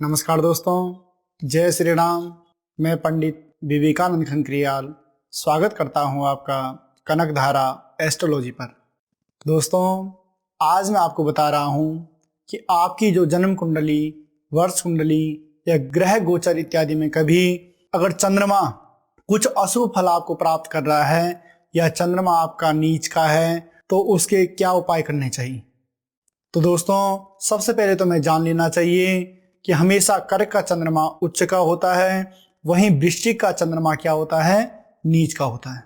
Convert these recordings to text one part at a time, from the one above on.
नमस्कार दोस्तों, जय श्री राम। मैं पंडित विवेकानंद खंक्रियाल स्वागत करता हूं आपका कनक धारा एस्ट्रोलॉजी पर। दोस्तों, आज मैं आपको बता रहा हूं कि आपकी जो जन्म कुंडली, वर्ष कुंडली या ग्रह गोचर इत्यादि में कभी अगर चंद्रमा कुछ अशुभ फल आपको प्राप्त कर रहा है या चंद्रमा आपका नीच का है तो उसके क्या उपाय करने चाहिए। तो दोस्तों, सबसे पहले तो मैं जान लेना चाहिए कि हमेशा कर्क का चंद्रमा उच्च का होता है, वहीं वृश्चिक का चंद्रमा क्या होता है, नीच का होता है।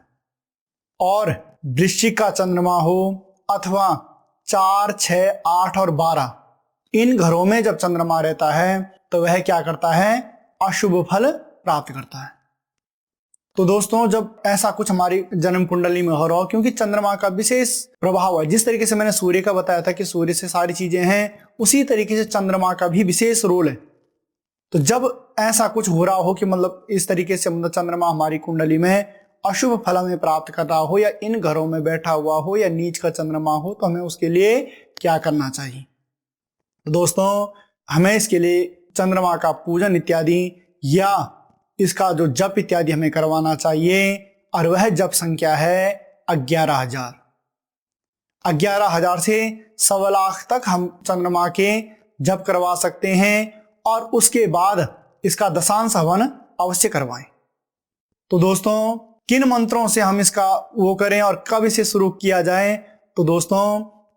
और वृश्चिक का चंद्रमा हो अथवा 4, 6, 8 और 12 इन घरों में जब चंद्रमा रहता है तो वह क्या करता है, अशुभ फल प्राप्त करता है। तो दोस्तों, जब ऐसा कुछ हमारी जन्म कुंडली में हो रहा हो, क्योंकि चंद्रमा का विशेष प्रभाव है, जिस तरीके से मैंने सूर्य का बताया था कि सूर्य से सारी चीजें हैं, उसी तरीके से चंद्रमा का भी विशेष रोल है। तो जब ऐसा कुछ हो रहा हो कि मतलब इस तरीके से चंद्रमा हमारी कुंडली में अशुभ फल में प्राप्त कर रहा हो या इन घरों में बैठा हुआ हो या नीच का चंद्रमा हो, तो हमें उसके लिए क्या करना चाहिए। तो दोस्तों, हमें इसके लिए चंद्रमा का पूजन इत्यादि या इसका जो जप इत्यादि हमें करवाना चाहिए, और वह जप संख्या है 11,000। 11,000 से 1.25 लाख तक हम चंद्रमा के जप करवा सकते हैं, और उसके बाद इसका दशांश हवन अवश्य करवाएं। तो दोस्तों, किन मंत्रों से हम इसका वो करें और कब इसे शुरू किया जाए। तो दोस्तों,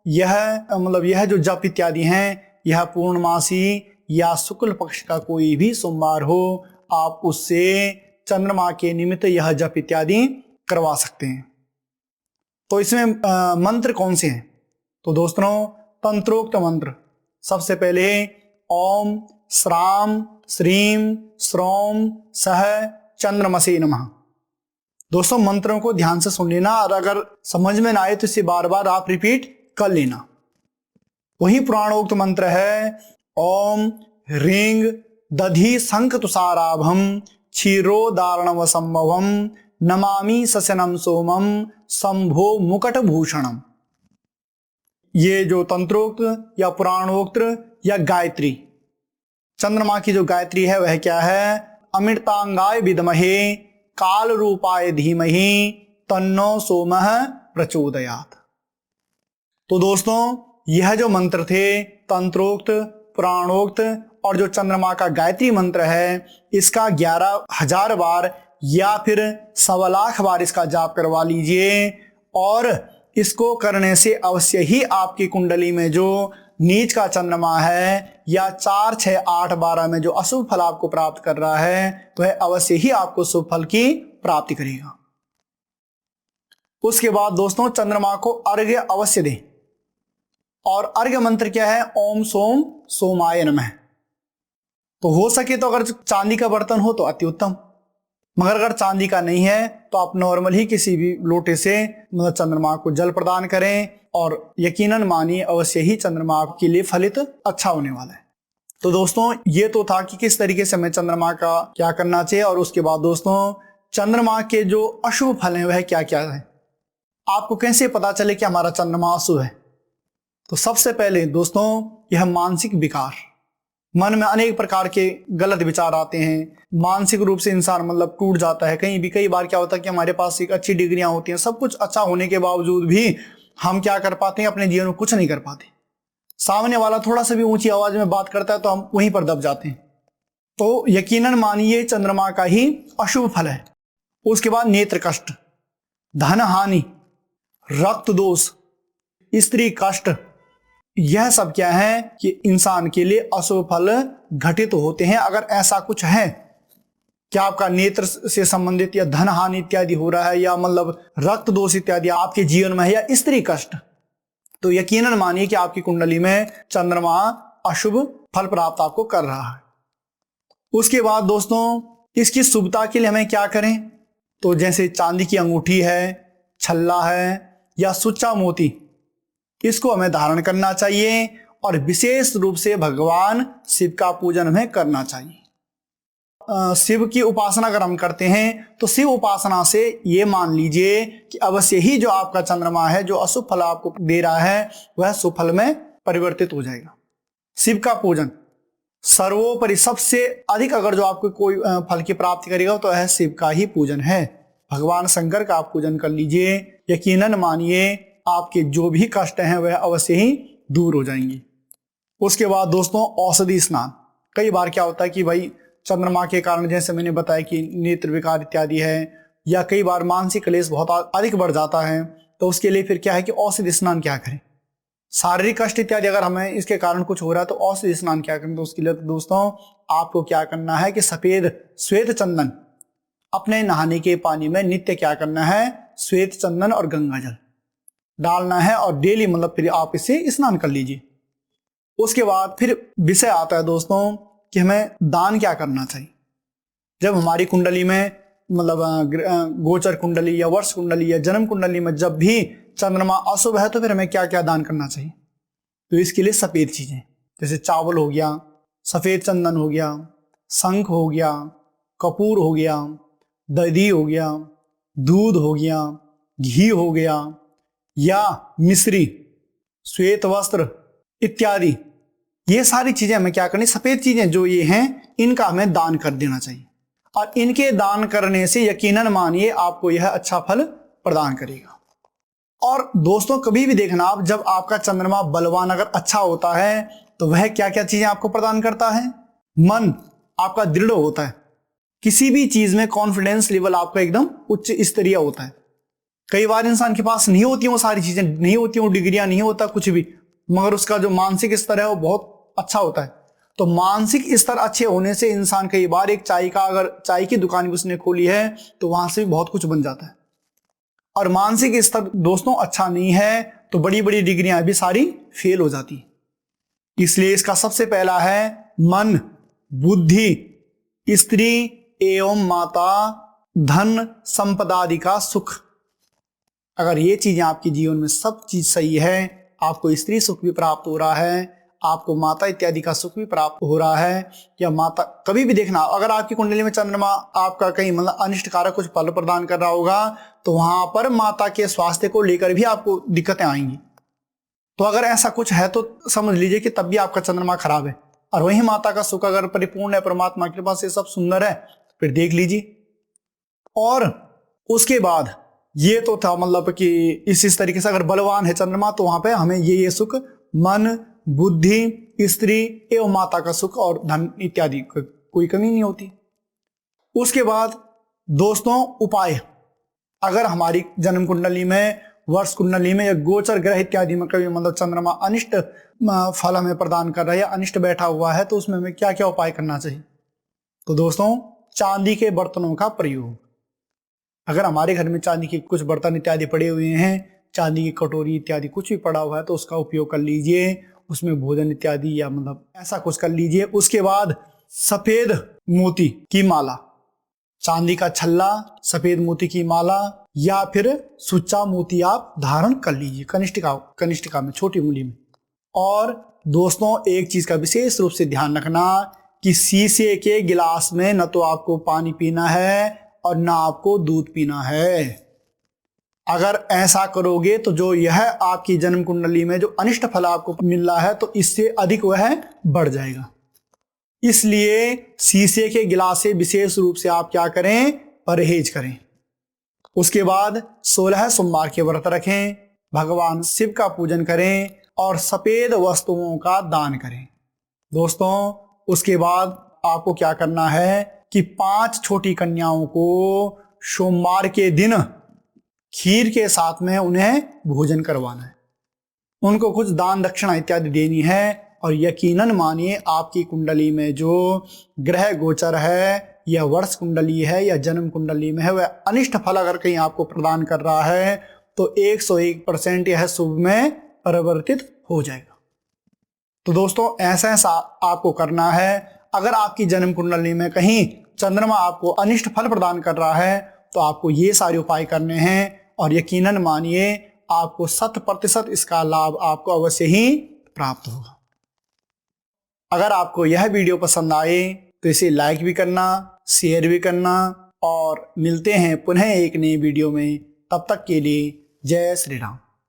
यह जो जप इत्यादि हैं, यह पूर्णमासी या शुक्ल पक्ष का कोई भी सोमवार हो, आप उससे चंद्रमा के निमित्त यह जप इत्यादि करवा सकते हैं। तो इसमें मंत्र कौन से हैं। तो दोस्तों, तंत्रोक्त मंत्र सबसे पहले ओम श्राम श्रीम श्रोम सह चंद्रमसे नमः। दोस्तों, मंत्रों को ध्यान से सुन लेना, और अगर समझ में ना आए तो इसे बार बार आप रिपीट कर लेना। वही पुराणोक्त मंत्र है ओम ह्रींग दधि शंख तुषाराभम क्षीरोदारणव संभवम नमामि सस्यनम सोमम शंभो मुकट भूषणम। ये जो तंत्रोक्त या पुराणोक्त या गायत्री, चंद्रमा की जो गायत्री है वह क्या है, अमृतांगाय विद्महे काल रूपाय धीमहि तन्नो सोमः प्रचोदयात्। तो दोस्तों, यह जो मंत्र थे तंत्रोक्त, पुराणोक्त और जो चंद्रमा का गायत्री मंत्र है, इसका 11,000 बार या फिर 1.25 लाख बार इसका जाप करवा लीजिए। और इसको करने से अवश्य ही आपकी कुंडली में जो नीच का चंद्रमा है या 4, 6, 8, 12 में जो अशुभ फल आपको प्राप्त कर रहा है, वह अवश्य ही आपको शुभ फल की प्राप्ति करेगा। उसके बाद दोस्तों, चंद्रमा को अर्घ्य अवश्य दें। और अर्घ्य मंत्र क्या है, ओम सोम सोमाय नमः। तो हो सके तो अगर चांदी का बर्तन हो तो अति उत्तम, मगर अगर चांदी का नहीं है तो आप नॉर्मल ही किसी भी लोटे से चंद्रमा को जल प्रदान करें, और यकीनन मानिए अवश्य ही चंद्रमा आपके लिए फलित अच्छा होने वाला है। तो दोस्तों, ये तो था कि किस तरीके से हमें चंद्रमा का क्या करना चाहिए। और उसके बाद दोस्तों, चंद्रमा के जो अशुभ फल हैं वह क्या क्या है, आपको कैसे पता चले कि हमारा चंद्रमा अशुभ है। तो सबसे पहले दोस्तों, यह मानसिक विकार, मन में अनेक प्रकार के गलत विचार आते हैं, मानसिक रूप से इंसान टूट जाता है। कई बार क्या होता है कि हमारे पास एक अच्छी डिग्रियां होती हैं, सब कुछ अच्छा होने के बावजूद भी हम क्या कर पाते हैं, अपने जीवन में कुछ नहीं कर पाते। सामने वाला थोड़ा सा भी ऊंची आवाज में बात करता है तो हम वहीं पर दब जाते हैं। तो यकीनन मानिए चंद्रमा का ही अशुभ फल है। उसके बाद नेत्र कष्ट, धन हानि, रक्त दोष, स्त्री कष्ट, यह सब क्या है कि इंसान के लिए अशुभ फल घटित होते हैं। अगर ऐसा कुछ है कि आपका नेत्र से संबंधित या धन हानि इत्यादि हो रहा है या रक्त दोष इत्यादि आपके जीवन में है या स्त्री कष्ट, तो यकीनन मानिए कि आपकी कुंडली में चंद्रमा अशुभ फल प्राप्त आपको कर रहा है। उसके बाद दोस्तों, इसकी शुभता के लिए हमें क्या करें। तो जैसे चांदी की अंगूठी है, छल्ला है या सुच्चा मोती, इसको हमें धारण करना चाहिए। और विशेष रूप से भगवान शिव का पूजन हमें करना चाहिए। शिव की उपासना अगर हम करते हैं तो शिव उपासना से ये मान लीजिए कि अवश्य ही जो आपका चंद्रमा है, जो अशुभ फल आपको दे रहा है, वह शुभ फल में परिवर्तित हो जाएगा। शिव का पूजन, सर्वोपरि सबसे अधिक अगर जो आपको कोई फल की प्राप्ति करेगा तो यह शिव का ही पूजन है। भगवान शंकर का आप पूजन कर लीजिए, यकीनन मानिए आपके जो भी कष्ट हैं वह अवश्य ही दूर हो जाएंगे। उसके बाद दोस्तों औषधि स्नान। कई बार क्या होता है कि भाई चंद्रमा के कारण, जैसे मैंने बताया कि नेत्र विकार इत्यादि है, या कई बार मानसिक क्लेश बहुत अधिक बढ़ जाता है, तो उसके लिए फिर क्या है कि औषधि स्नान क्या करें। शारीरिक कष्ट इत्यादि अगर हमें इसके कारण कुछ हो रहा है तो औषधि स्नान क्या करें। तो उसके लिए दोस्तों आपको क्या करना है कि सफेद श्वेत चंदन अपने नहाने के पानी में नित्य क्या करना है, श्वेत चंदन और गंगा जल डालना है और डेली मतलब फिर आप इसे स्नान कर लीजिए। उसके बाद फिर विषय आता है दोस्तों कि हमें दान क्या करना चाहिए। जब हमारी कुंडली में मतलब गोचर कुंडली या वर्ष कुंडली या जन्म कुंडली में जब भी चंद्रमा अशुभ है तो फिर हमें क्या क्या दान करना चाहिए। तो इसके लिए सफेद चीजें जैसे चावल हो गया, सफेद चंदन हो गया, शंख हो गया, कपूर हो गया, दही हो गया, दूध हो गया, घी हो गया, या मिश्री, श्वेत वस्त्र इत्यादि, ये सारी चीजें हमें क्या करनी, सफेद चीजें जो ये हैं इनका हमें दान कर देना चाहिए। और इनके दान करने से यकीनन मानिए आपको यह अच्छा फल प्रदान करेगा। और दोस्तों कभी भी देखना आप, जब आपका चंद्रमा बलवान अगर अच्छा होता है तो वह क्या क्या चीजें आपको प्रदान करता है। मन आपका दृढ़ होता है, किसी भी चीज में कॉन्फिडेंस लेवल आपका एकदम उच्च स्तरीय होता है। कई बार इंसान के पास नहीं होती वो सारी चीजें, नहीं होती वो डिग्रियां, नहीं होता कुछ भी, मगर उसका जो मानसिक स्तर है वो बहुत अच्छा होता है। तो मानसिक स्तर अच्छे होने से इंसान कई बार एक अगर चाय की दुकान भी उसने खोली है तो वहां से भी बहुत कुछ बन जाता है। और मानसिक स्तर दोस्तों अच्छा नहीं है तो बड़ी बड़ी डिग्रियां भी सारी फेल हो जाती है। इसलिए इसका सबसे पहला है मन, बुद्धि, स्त्री एवं माता, धन, संपदा आदि का सुख। अगर ये चीजें आपके जीवन में सब चीज सही है, आपको स्त्री सुख भी प्राप्त हो रहा है, आपको माता इत्यादि का सुख भी प्राप्त हो रहा है, या माता कभी भी देखना अगर आपकी कुंडली में चंद्रमा आपका कहीं मतलब अनिष्टकारक कुछ फल प्रदान कर रहा होगा तो वहां पर माता के स्वास्थ्य को लेकर भी आपको दिक्कतें आएंगी। तो अगर ऐसा कुछ है तो समझ लीजिए कि तब भी आपका चंद्रमा खराब है। और वही माता का सुख अगर परिपूर्ण है, परमात्मा के पास ये सब सुंदर है, फिर देख लीजिए। और उसके बाद ये तो था मतलब कि इस तरीके से अगर बलवान है चंद्रमा तो वहां पे हमें ये सुख, मन, बुद्धि, स्त्री एवं माता का सुख और धन इत्यादि कोई कमी नहीं होती। उसके बाद दोस्तों उपाय, अगर हमारी जन्म कुंडली में, वर्ष कुंडली में या गोचर ग्रह इत्यादि में कभी मतलब चंद्रमा अनिष्ट फल हमें प्रदान कर रहा है या अनिष्ट बैठा हुआ है तो उसमें हमें क्या क्या उपाय करना चाहिए। तो दोस्तों चांदी के बर्तनों का प्रयोग, अगर हमारे घर में चांदी के कुछ बर्तन इत्यादि पड़े हुए हैं, चांदी की कटोरी इत्यादि कुछ भी पड़ा हुआ है तो उसका उपयोग कर लीजिए, उसमें भोजन इत्यादि या मतलब ऐसा कुछ कर लीजिए। उसके बाद सफेद मोती की माला, चांदी का छल्ला, सफेद मोती की माला या फिर सुच्चा मोती आप धारण कर लीजिए कनिष्ठिका में, छोटी उंगली में। और दोस्तों एक चीज का विशेष रूप से ध्यान रखना कि शीशे के गिलास में न तो आपको पानी पीना है और ना आपको दूध पीना है। अगर ऐसा करोगे तो जो यह आपकी जन्म कुंडली में जो अनिष्ट फल आपको मिल रहा है तो इससे अधिक वह बढ़ जाएगा। इसलिए शीशे के गिलास से विशेष रूप से आप क्या करें, परहेज करें। उसके बाद 16 सोमवार के व्रत रखें, भगवान शिव का पूजन करें और सफेद वस्तुओं का दान करें। दोस्तों उसके बाद आपको क्या करना है कि 5 छोटी कन्याओं को सोमवार के दिन खीर के साथ में उन्हें भोजन करवाना है, उनको कुछ दान दक्षिणा इत्यादि देनी है। और यकीनन मानिए आपकी कुंडली में जो ग्रह गोचर है या वर्ष कुंडली है या जन्म कुंडली में है वह अनिष्ट फल अगर कहीं आपको प्रदान कर रहा है तो 101% यह शुभ में परिवर्तित हो जाएगा। तो दोस्तों ऐसा ऐसा आपको करना है। अगर आपकी जन्म कुंडली में कहीं चंद्रमा आपको अनिष्ट फल प्रदान कर रहा है तो आपको ये सारे उपाय करने हैं और यकीनन मानिए आपको 100% इसका लाभ आपको अवश्य ही प्राप्त होगा। अगर आपको यह वीडियो पसंद आए तो इसे लाइक भी करना, शेयर भी करना और मिलते हैं पुनः एक नई वीडियो में। तब तक के लिए जय श्री राम।